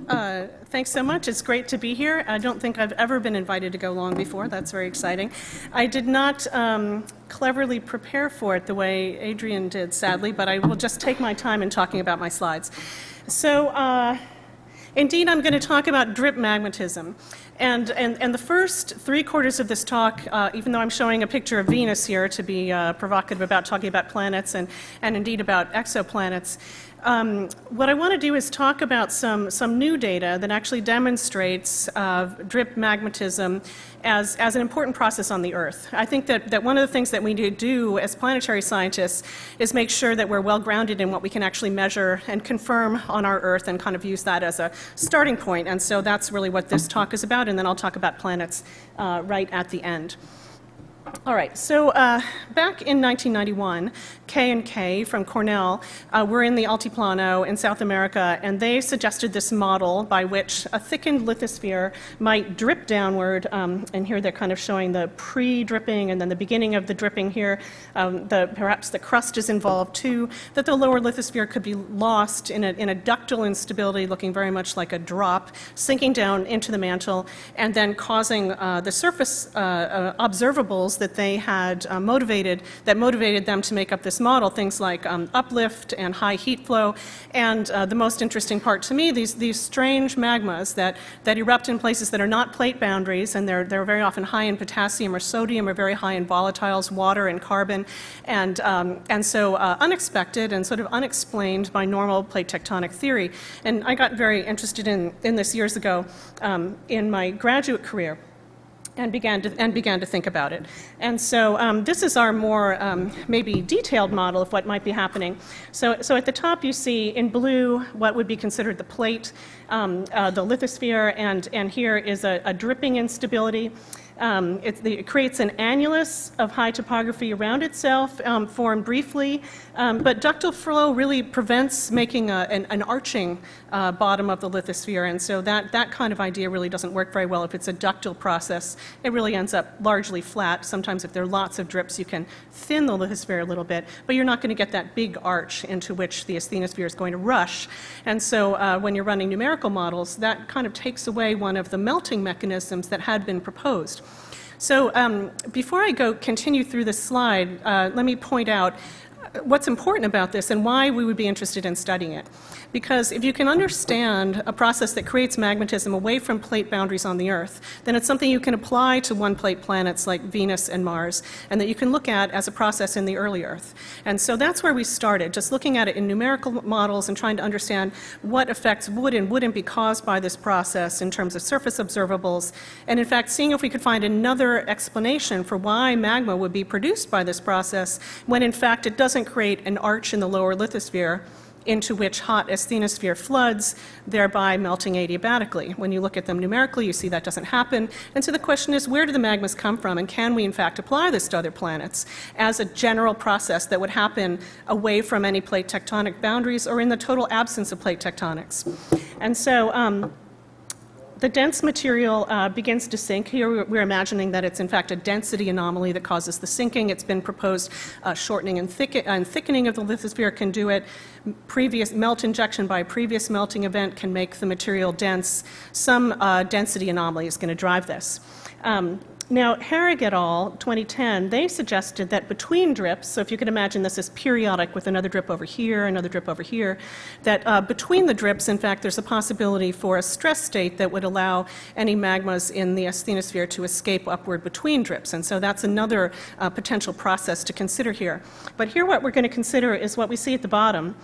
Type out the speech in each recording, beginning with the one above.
Thanks so much. It's great to be here. I don't think I've ever been invited to go long before. That's very exciting. I did not cleverly prepare for it the way Adrian did, sadly, but I will just take my time in talking about my slides. So, indeed, I'm going to talk about drip magmatism. And the first 3/4 of this talk, even though I'm showing a picture of Venus here to be provocative about talking about planets and indeed about exoplanets, what I want to do is talk about some new data that actually demonstrates drip magmatism as an important process on the Earth. I think that one of the things that we need to do as planetary scientists is make sure that we're well grounded in what we can actually measure and confirm on our Earth and kind of use that as a starting point. And so that's really what this talk is about, and then I'll talk about planets right at the end. All right, so back in 1991, K&K from Cornell were in the Altiplano in South America, and they suggested this model by which a thickened lithosphere might drip downward, and here they're kind of showing the pre-dripping and then the beginning of the dripping here. Perhaps the crust is involved too, that the lower lithosphere could be lost in a ductile instability looking very much like a drop, sinking down into the mantle, and then causing the surface observables that they had motivated them to make up this model, things like uplift and high heat flow, and the most interesting part to me, these strange magmas that erupt in places that are not plate boundaries, and they're very often high in potassium or sodium, or very high in volatiles, water and carbon, and so unexpected and sort of unexplained by normal plate tectonic theory. And I got very interested in this years ago in my graduate career, and began to think about it. And so this is our more maybe detailed model of what might be happening. So at the top you see in blue what would be considered the plate, the lithosphere, and here is a dripping instability. It creates an annulus of high topography around itself, formed briefly, but ductile flow really prevents making an arching bottom of the lithosphere, and so that kind of idea really doesn't work very well if it's a ductile process. It really ends up largely flat. Sometimes if there are lots of drips, you can thin the lithosphere a little bit, but you're not going to get that big arch into which the asthenosphere is going to rush. And so when you're running numerical models, that kind of takes away one of the melting mechanisms that had been proposed. So before I continue through this slide, let me point out what's important about this and why we would be interested in studying it. Because if you can understand a process that creates magmatism away from plate boundaries on the Earth, then it's something you can apply to one-plate planets like Venus and Mars, and that you can look at as a process in the early Earth. And so that's where we started, just looking at it in numerical models and trying to understand what effects would and wouldn't be caused by this process in terms of surface observables, and in fact seeing if we could find another explanation for why magma would be produced by this process when in fact it doesn't create an arch in the lower lithosphere into which hot asthenosphere floods, thereby melting adiabatically. When you look at them numerically, you see that doesn't happen. And so the question is, where do the magmas come from, and can we in fact apply this to other planets as a general process that would happen away from any plate tectonic boundaries or in the total absence of plate tectonics? And so the dense material begins to sink. Here we're imagining that it's in fact a density anomaly that causes the sinking. It's been proposed shortening and thickening of the lithosphere can do it. Previous melt injection by a previous melting event can make the material dense. Some density anomaly is going to drive this. Now, Herrig et al., 2010, they suggested that between drips, so if you could imagine this as periodic with another drip over here, another drip over here, that between the drips, in fact, there's a possibility for a stress state that would allow any magmas in the asthenosphere to escape upward between drips. And so that's another potential process to consider here. But here what we're going to consider is what we see at the bottom.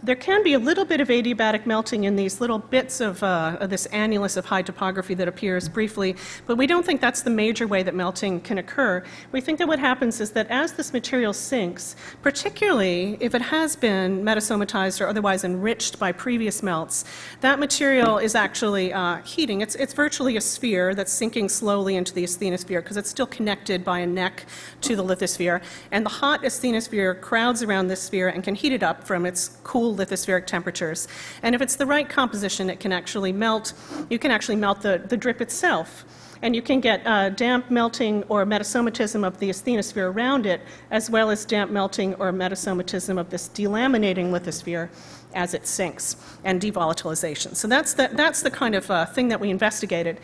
There can be a little bit of adiabatic melting in these little bits of this annulus of high topography that appears briefly, but we don't think that's the major way that melting can occur. We think that what happens is that as this material sinks, particularly if it has been metasomatized or otherwise enriched by previous melts, that material is actually heating. It's virtually a sphere that's sinking slowly into the asthenosphere because it's still connected by a neck to the lithosphere, and the hot asthenosphere crowds around this sphere and can heat it up from its cool lithospheric temperatures. And if it's the right composition, it can actually melt. You can actually melt the drip itself. And you can get damp melting or metasomatism of the asthenosphere around it, as well as damp melting or metasomatism of this delaminating lithosphere. as it sinks, and devolatilization. So that's the kind of thing that we investigated.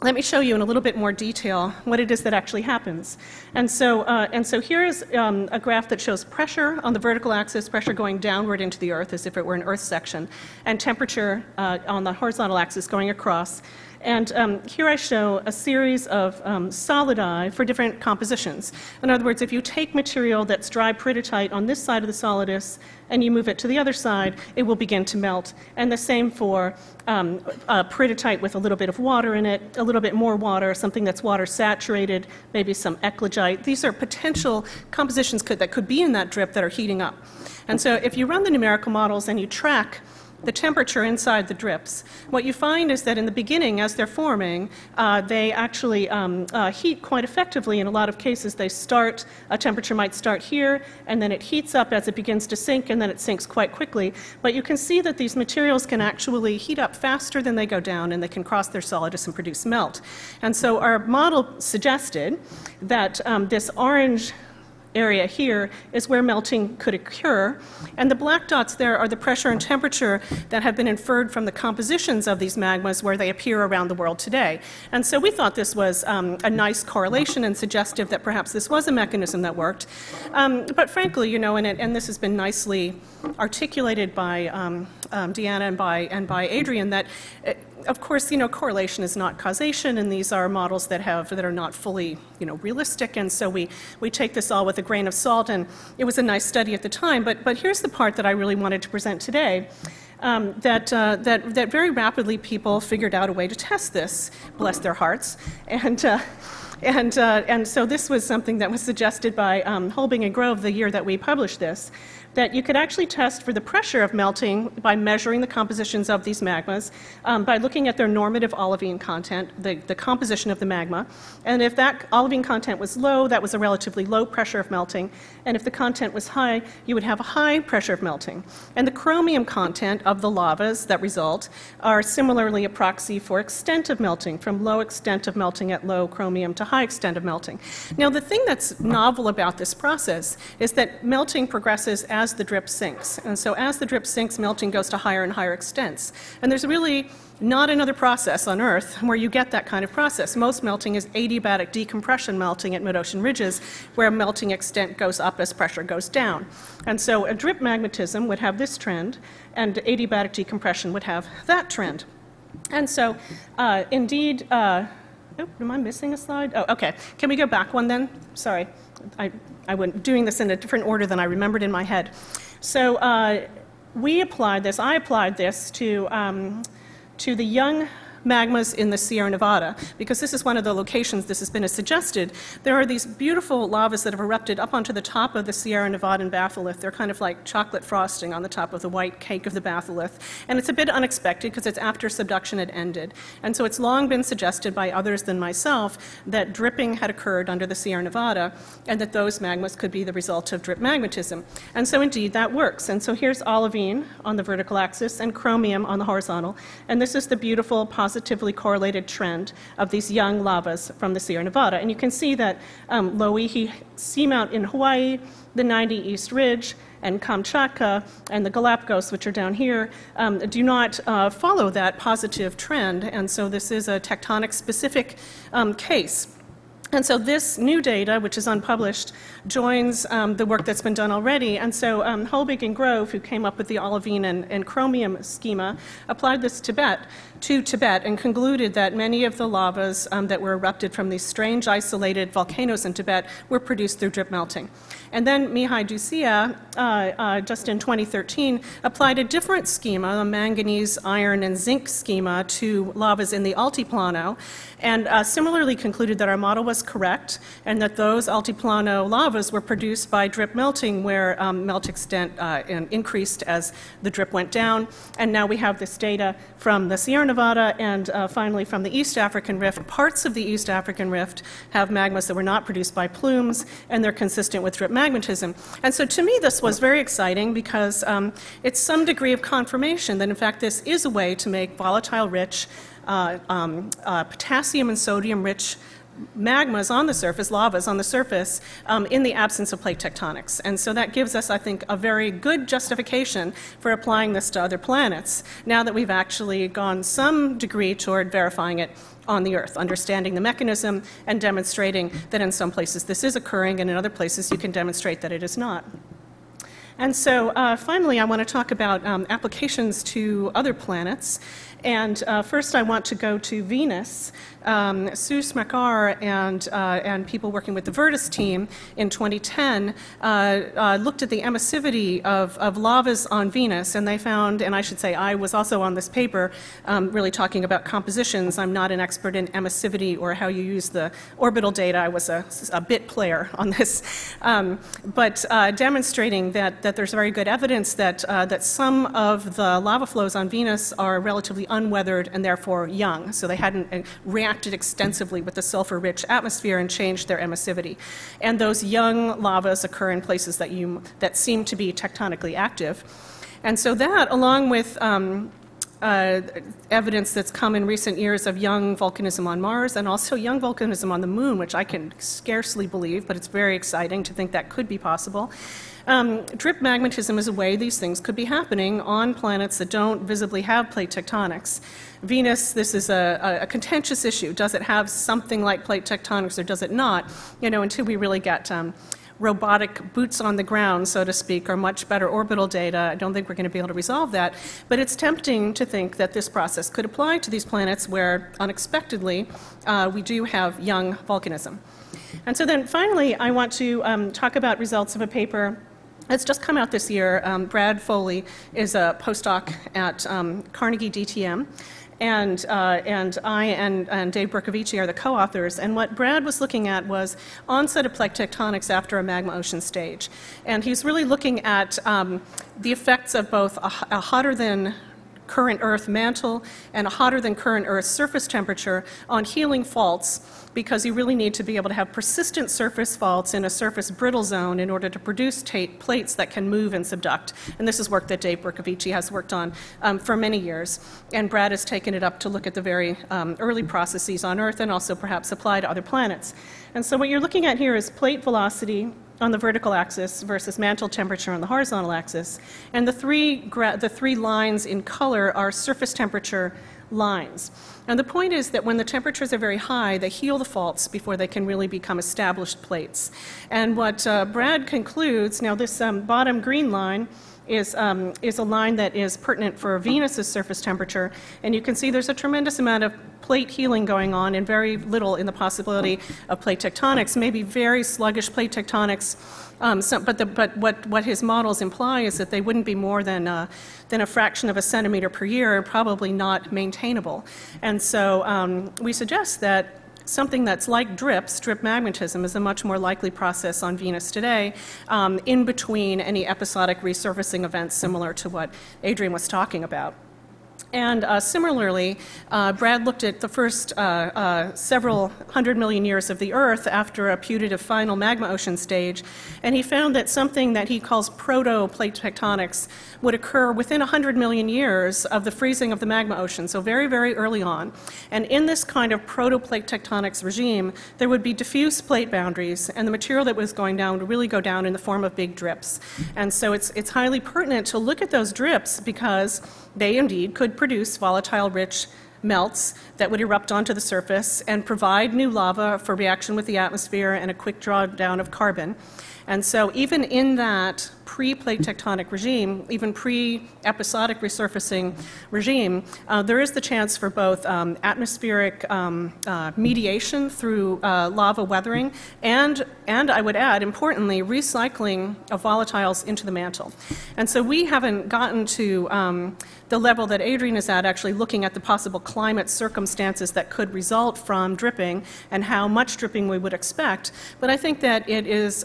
Let me show you in a little bit more detail what it is that actually happens. And so here's a graph that shows pressure on the vertical axis, pressure going downward into the Earth as if it were an Earth section, and temperature on the horizontal axis going across. And here I show a series of solidi for different compositions. In other words, if you take material that's dry peridotite on this side of the solidus and you move it to the other side, it will begin to melt. And the same for peridotite with a little bit of water in it, a little bit more water, something that's water saturated, maybe some eclogite. These are potential compositions that could be in that drip that are heating up. And so if you run the numerical models and you track the temperature inside the drips, what you find is that in the beginning, as they're forming, they actually heat quite effectively. In a lot of cases, a temperature might start here, and then it heats up as it begins to sink, and then it sinks quite quickly. But you can see that these materials can actually heat up faster than they go down, and they can cross their solidus and produce melt. And so our model suggested that this orange area here is where melting could occur, and the black dots there are the pressure and temperature that have been inferred from the compositions of these magmas where they appear around the world today. And so we thought this was a nice correlation and suggestive that perhaps this was a mechanism that worked. But frankly, and this has been nicely articulated by Deanna and by Adrian, that of course, correlation is not causation, and these are models that are not fully, realistic, and so we take this all with a grain of salt, and it was a nice study at the time. But here's the part that I really wanted to present today. That very rapidly people figured out a way to test this, bless their hearts, and so this was something that was suggested by Holbing and Grove the year that we published this, that you could actually test for the pressure of melting by measuring the compositions of these magmas, by looking at their normative olivine content, the composition of the magma. And if that olivine content was low, that was a relatively low pressure of melting. And if the content was high, you would have a high pressure of melting. And the chromium content of the lavas that result are similarly a proxy for extent of melting, from low extent of melting at low chromium to high extent of melting. Now, the thing that's novel about this process is that melting progresses as the drip sinks. And so as the drip sinks, melting goes to higher and higher extents. And there's really not another process on Earth where you get that kind of process. Most melting is adiabatic decompression melting at mid-ocean ridges, where melting extent goes up as pressure goes down. And so a drip magmatism would have this trend, and adiabatic decompression would have that trend. And so indeed, am I missing a slide? Oh, okay. Can we go back one then? Sorry. I went doing this in a different order than I remembered in my head. So I applied this to the young magmas in the Sierra Nevada, because this is one of the locations this has been suggested. There are these beautiful lavas that have erupted up onto the top of the Sierra Nevadan batholith. They're kind of like chocolate frosting on the top of the white cake of the batholith. And it's a bit unexpected because it's after subduction had ended. And so it's long been suggested by others than myself that dripping had occurred under the Sierra Nevada, and that those magmas could be the result of drip magmatism. And so indeed that works. And so here's olivine on the vertical axis and chromium on the horizontal. And this is the beautiful positively correlated trend of these young lavas from the Sierra Nevada. And you can see that Loihi Seamount in Hawaii, the 90 East Ridge, and Kamchatka, and the Galapagos, which are down here, do not follow that positive trend. And so this is a tectonic-specific case. And so this new data, which is unpublished, joins the work that's been done already. And so Holbig and Grove, who came up with the olivine and chromium schema, applied this to Tibet and concluded that many of the lavas that were erupted from these strange isolated volcanoes in Tibet were produced through drip melting. And then Mihai Ducia, just in 2013, applied a different schema, a manganese, iron, and zinc schema, to lavas in the Altiplano, and similarly concluded that our model was correct, and that those Altiplano lavas were produced by drip melting, where melt extent increased as the drip went down. And now we have this data from the Sierra Nevada and finally from the East African Rift. Parts of the East African Rift have magmas that were not produced by plumes, and they're consistent with drip magmatism. And so to me this was very exciting, because it's some degree of confirmation that in fact this is a way to make volatile rich, potassium and sodium rich magmas on the surface, lavas on the surface, in the absence of plate tectonics. And so that gives us, I think, a very good justification for applying this to other planets, now that we've actually gone some degree toward verifying it on the Earth, understanding the mechanism and demonstrating that in some places this is occurring, and in other places you can demonstrate that it is not. And so finally, I want to talk about applications to other planets. And first, I want to go to Venus. Sue Smekar and people working with the Virtus team in 2010 looked at the emissivity of lavas on Venus, and they found, and I should say I was also on this paper really talking about compositions. I'm not an expert in emissivity or how you use the orbital data. I was a bit player on this. But demonstrating that there's very good evidence that some of the lava flows on Venus are relatively unweathered and therefore young. So they hadn't reacted extensively with the sulfur-rich atmosphere and changed their emissivity. And those young lavas occur in places that seem to be tectonically active. And so that, along with evidence that's come in recent years of young volcanism on Mars and also young volcanism on the Moon, which I can scarcely believe, but it's very exciting to think that could be possible. Drip magmatism is a way these things could be happening on planets that don't visibly have plate tectonics. Venus, this is a contentious issue. Does it have something like plate tectonics or does it not? You know, until we really get robotic boots on the ground, so to speak, or much better orbital data, I don't think we're going to be able to resolve that. But it's tempting to think that this process could apply to these planets where, unexpectedly, we do have young volcanism. And so then finally, I want to talk about results of a paper that's just come out this year. Brad Foley is a postdoc at Carnegie DTM. And I and Dave Bercovici are the co-authors. And what Brad was looking at was onset of plate tectonics after a magma ocean stage. And he's really looking at the effects of both a hotter than current Earth mantle and a hotter than current Earth surface temperature on healing faults, because you really need to be able to have persistent surface faults in a surface brittle zone in order to produce plates that can move and subduct. And this is work that Dave Bercovici has worked on for many years. And Brad has taken it up to look at the very early processes on Earth and also perhaps apply to other planets. And so what you're looking at here is plate velocity on the vertical axis versus mantle temperature on the horizontal axis. And the three lines in color are surface temperature lines. And the point is that when the temperatures are very high, they heal the faults before they can really become established plates. And what Brad concludes, now this bottom green line is a line that is pertinent for Venus's surface temperature, and you can see there's a tremendous amount of plate healing going on and very little in the possibility of plate tectonics, maybe very sluggish plate tectonics. But what his models imply is that they wouldn't be more than a fraction of a centimeter per year, and probably not maintainable. And so we suggest that something that's like drip magmatism, is a much more likely process on Venus today, in between any episodic resurfacing events similar to what Adrian was talking about. And similarly, Brad looked at the first several 100 million years of the Earth after a putative final magma ocean stage, and he found that something that he calls proto-plate tectonics would occur within 100 million years of the freezing of the magma ocean, so very, very early on. And in this kind of proto-plate tectonics regime, there would be diffuse plate boundaries, and the material that was going down would really go down in the form of big drips. And so it's highly pertinent to look at those drips, because they indeed could produce volatile-rich melts that would erupt onto the surface and provide new lava for reaction with the atmosphere and a quick drawdown of carbon. And so even in that pre-plate tectonic regime, even pre-episodic resurfacing regime, there is the chance for both atmospheric mediation through lava weathering and I would add, importantly, recycling of volatiles into the mantle. And so we haven't gotten to the level that Adrian is at, actually looking at the possible climate circumstances that could result from dripping and how much dripping we would expect. But I think that it is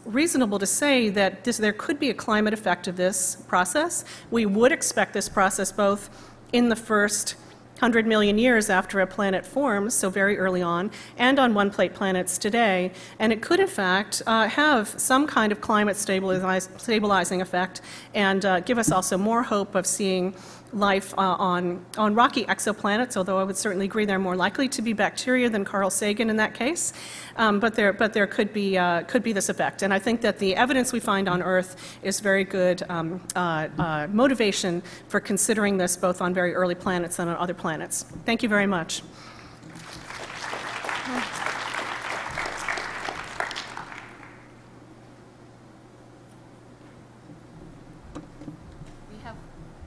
reasonable to say that there could be a climate effect of this process. We would expect this process both in the first 100 million years after a planet forms, so very early on, and on one-plate planets today. And it could, in fact, have some kind of climate stabilizing effect and give us also more hope of seeing life on rocky exoplanets, although I would certainly agree they're more likely to be bacteria than Carl Sagan in that case. But there could be this effect. And I think that the evidence we find on Earth is very good motivation for considering this both on very early planets and on other planets. Thank you very much.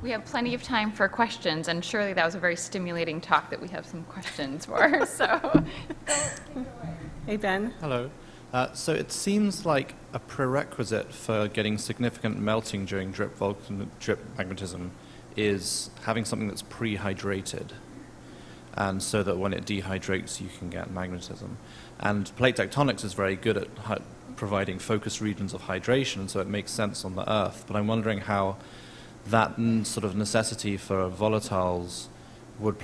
We have plenty of time for questions, and surely that was a very stimulating talk that we have some questions for. So, hey, Ben. Hello. So it seems like a prerequisite for getting significant melting during drip magnetism is having something that's prehydrated, and so that when it dehydrates, you can get magnetism. And plate tectonics is very good at providing focus regions of hydration, and so it makes sense on the Earth. But I'm wondering how that sort of necessity for volatiles would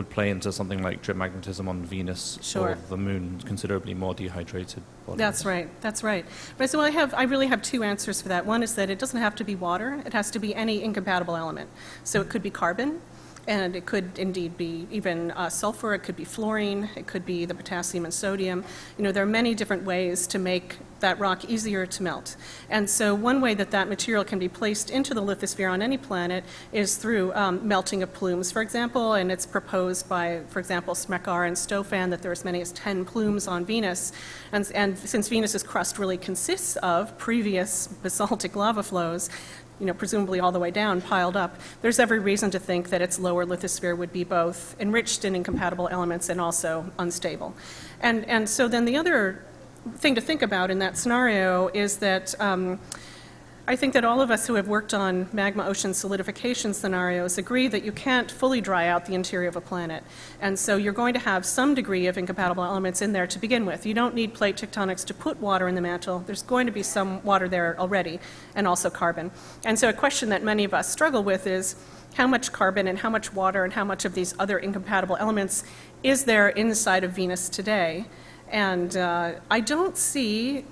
play into something like drip magnetism on Venus Sure. or the Moon, considerably more dehydrated bodies. That's right. That's right. Right. So I really have two answers for that. One is that it doesn't have to be water. It has to be any incompatible element. So it could be carbon, and it could indeed be even sulfur. It could be fluorine. It could be the potassium and sodium. You know, there are many different ways to make that rock easier to melt. And so one way that that material can be placed into the lithosphere on any planet is through melting of plumes, for example, and it's proposed by, for example, Smekar and Stofan that there are as many as 10 plumes on Venus. And since Venus's crust really consists of previous basaltic lava flows, you know, presumably all the way down, piled up, there's every reason to think that its lower lithosphere would be both enriched in incompatible elements and also unstable. And so then the other thing to think about in that scenario is that I think that all of us who have worked on magma ocean solidification scenarios agree that you can't fully dry out the interior of a planet. And so you're going to have some degree of incompatible elements in there to begin with. You don't need plate tectonics to put water in the mantle. There's going to be some water there already, and also carbon. And so a question that many of us struggle with is how much carbon and how much water and how much of these other incompatible elements is there inside of Venus today? And I don't see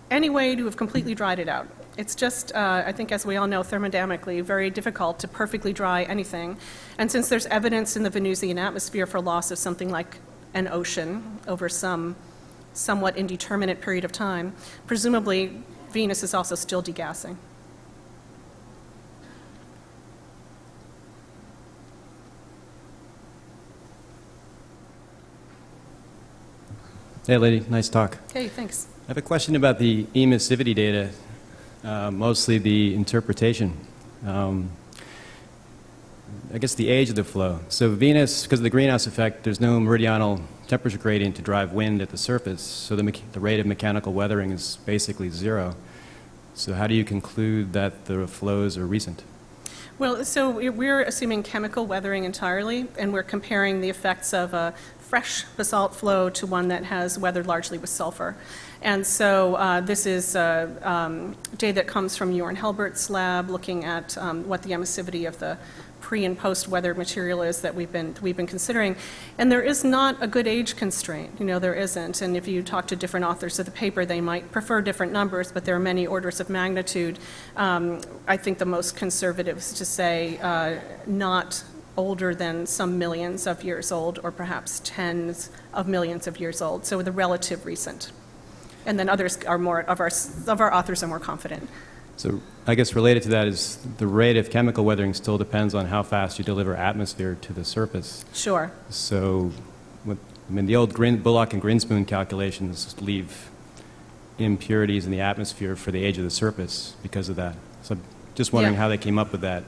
any way to have completely dried it out. It's just, I think as we all know, thermodynamically very difficult to perfectly dry anything. And since there's evidence in the Venusian atmosphere for loss of something like an ocean over some somewhat indeterminate period of time, presumably Venus is also still degassing. Hey, lady, nice talk. Okay, thanks. I have a question about the emissivity data, mostly the interpretation. I guess the age of the flow. So Venus, because of the greenhouse effect, there's no meridional temperature gradient to drive wind at the surface, so the rate of mechanical weathering is basically zero. So how do you conclude that the flows are recent? Well, so we're assuming chemical weathering entirely, and we're comparing the effects of a fresh basalt flow to one that has weathered largely with sulfur. And so this is data that comes from Joran Helbert's lab, looking at what the emissivity of the pre- and post-weathered material is that we've been considering. And there is not a good age constraint. You know, there isn't. And if you talk to different authors of the paper, they might prefer different numbers, but there are many orders of magnitude. I think the most conservative is to say not older than some millions of years old, or perhaps tens of millions of years old, so the relative recent. And then others are more, of our authors are more confident. So I guess related to that is the rate of chemical weathering still depends on how fast you deliver atmosphere to the surface. Sure. So, the old Bullock and Grinspoon calculations leave impurities in the atmosphere for the age of the surface because of that. So just wondering how they came up with that.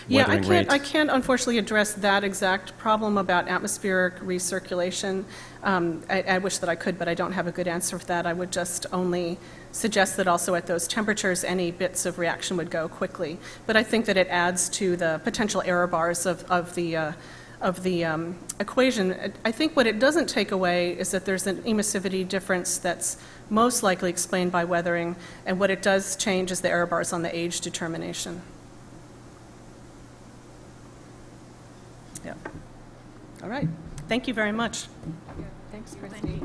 Yeah, I can't unfortunately address that exact problem about atmospheric recirculation. I wish that I could, but I don't have a good answer for that. I would just only suggest that also at those temperatures, any bits of reaction would go quickly. But I think that it adds to the potential error bars of the equation. I think what it doesn't take away is that there's an emissivity difference that's most likely explained by weathering, and what it does change is the error bars on the age determination. Yeah. All right. Thank you very much. Thanks, Christy.